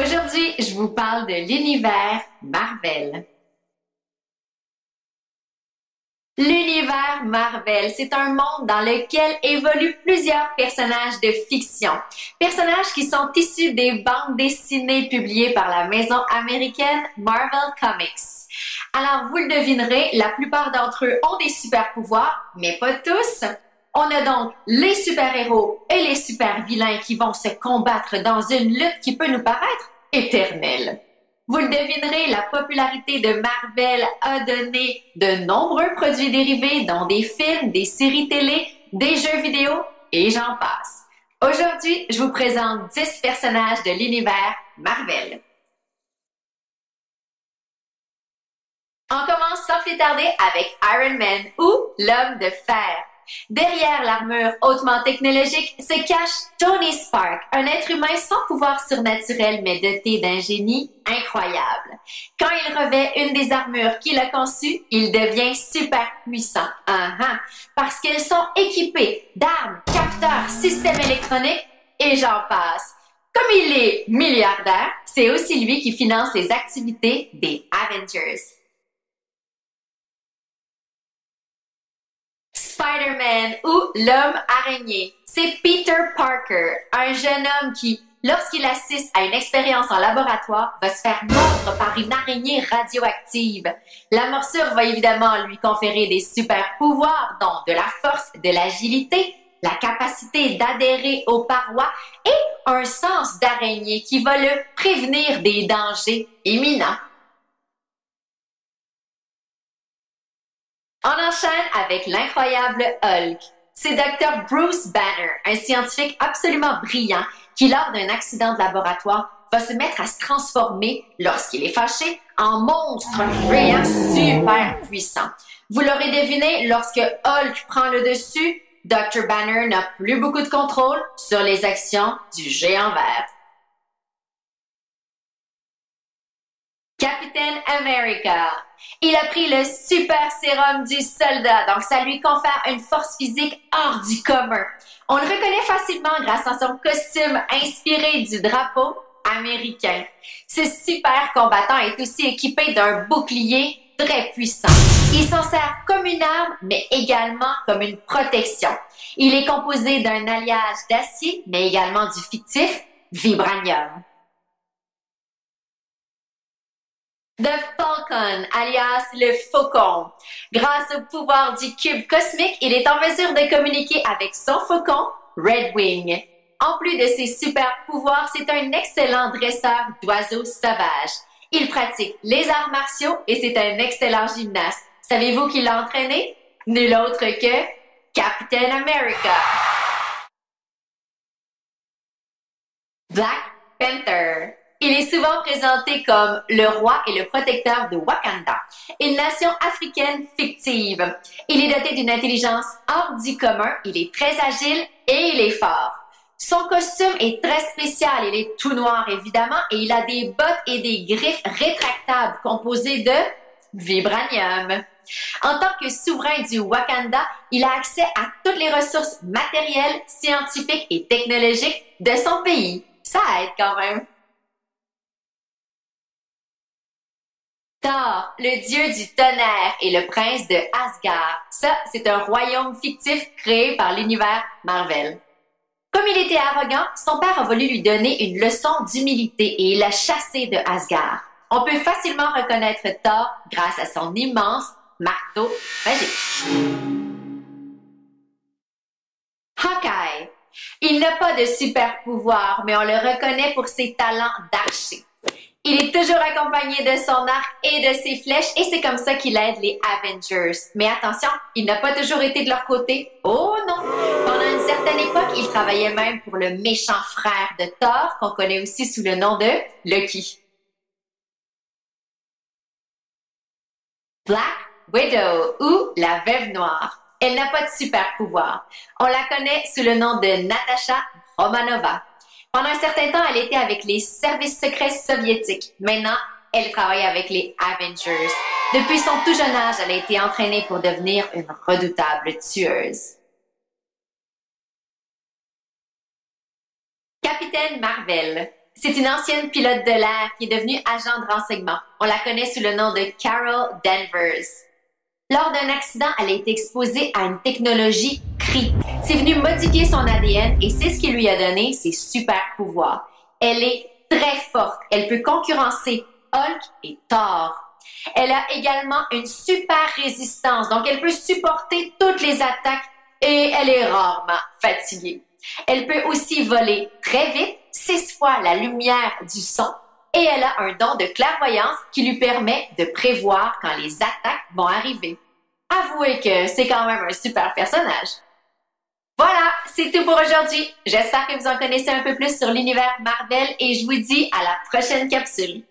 Aujourd'hui, je vous parle de l'univers Marvel. L'univers Marvel, c'est un monde dans lequel évoluent plusieurs personnages de fiction. Personnages qui sont issus des bandes dessinées publiées par la maison américaine Marvel Comics. Alors, vous le devinerez, la plupart d'entre eux ont des super pouvoirs, mais pas tous. On a donc les super-héros et les super-vilains qui vont se combattre dans une lutte qui peut nous paraître éternelle. Vous le devinerez, la popularité de Marvel a donné de nombreux produits dérivés, dont des films, des séries télé, des jeux vidéo et j'en passe. Aujourd'hui, je vous présente 10 personnages de l'univers Marvel. On commence sans plus tarder avec Iron Man ou l'Homme de Fer. Derrière l'armure hautement technologique se cache Tony Stark, un être humain sans pouvoir surnaturel mais doté d'un génie incroyable. Quand il revêt une des armures qu'il a conçues, il devient super puissant. Parce qu'elles sont équipées d'armes, capteurs, systèmes électroniques et j'en passe. Comme il est milliardaire, c'est aussi lui qui finance les activités des Avengers. Spider-Man ou l'homme araignée. C'est Peter Parker, un jeune homme qui, lorsqu'il assiste à une expérience en laboratoire, va se faire mordre par une araignée radioactive. La morsure va évidemment lui conférer des super pouvoirs, dont de la force, de l'agilité, la capacité d'adhérer aux parois et un sens d'araignée qui va le prévenir des dangers imminents. On enchaîne avec l'incroyable Hulk. C'est Dr. Bruce Banner, un scientifique absolument brillant qui, lors d'un accident de laboratoire, va se mettre à se transformer, lorsqu'il est fâché, en monstre géant super puissant. Vous l'aurez deviné, lorsque Hulk prend le dessus, Dr. Banner n'a plus beaucoup de contrôle sur les actions du géant vert. Captain America. Il a pris le super sérum du soldat, donc ça lui confère une force physique hors du commun. On le reconnaît facilement grâce à son costume inspiré du drapeau américain. Ce super combattant est aussi équipé d'un bouclier très puissant. Il s'en sert comme une arme, mais également comme une protection. Il est composé d'un alliage d'acier, mais également du fictif vibranium. The Falcon, alias le Faucon. Grâce au pouvoir du cube cosmique, il est en mesure de communiquer avec son faucon, Red Wing. En plus de ses super pouvoirs, c'est un excellent dresseur d'oiseaux sauvages. Il pratique les arts martiaux et c'est un excellent gymnaste. Savez-vous qui l'a entraîné? Nul autre que Captain America. Black Panther. Il est souvent présenté comme le roi et le protecteur de Wakanda, une nation africaine fictive. Il est doté d'une intelligence hors du commun, il est très agile et il est fort. Son costume est très spécial, il est tout noir évidemment et il a des bottes et des griffes rétractables composées de vibranium. En tant que souverain du Wakanda, il a accès à toutes les ressources matérielles, scientifiques et technologiques de son pays. Ça aide quand même. Thor, le dieu du tonnerre et le prince de Asgard. Ça, c'est un royaume fictif créé par l'univers Marvel. Comme il était arrogant, son père a voulu lui donner une leçon d'humilité et il l'a chassé de Asgard. On peut facilement reconnaître Thor grâce à son immense marteau magique. Hawkeye. Il n'a pas de super pouvoir, mais on le reconnaît pour ses talents d'archer. Il est toujours accompagné de son arc et de ses flèches et c'est comme ça qu'il aide les Avengers. Mais attention, il n'a pas toujours été de leur côté. Oh non! Pendant une certaine époque, il travaillait même pour le méchant frère de Thor, qu'on connaît aussi sous le nom de Loki. Black Widow ou la Veuve Noire. Elle n'a pas de super pouvoir. On la connaît sous le nom de Natasha Romanova. Pendant un certain temps, elle était avec les services secrets soviétiques. Maintenant, elle travaille avec les Avengers. Depuis son tout jeune âge, elle a été entraînée pour devenir une redoutable tueuse. Capitaine Marvel. C'est une ancienne pilote de l'air qui est devenue agent de renseignement. On la connaît sous le nom de Carol Danvers. Lors d'un accident, elle a été exposée à une technologie CRI. C'est venu modifier son ADN et c'est ce qui lui a donné ses super pouvoirs. Elle est très forte. Elle peut concurrencer Hulk et Thor. Elle a également une super résistance, donc elle peut supporter toutes les attaques et elle est rarement fatiguée. Elle peut aussi voler très vite, 6 fois la lumière du son, et elle a un don de clairvoyance qui lui permet de prévoir quand les attaques vont arriver. Avouez que c'est quand même un super personnage. Voilà, c'est tout pour aujourd'hui. J'espère que vous en connaissez un peu plus sur l'univers Marvel et je vous dis à la prochaine capsule.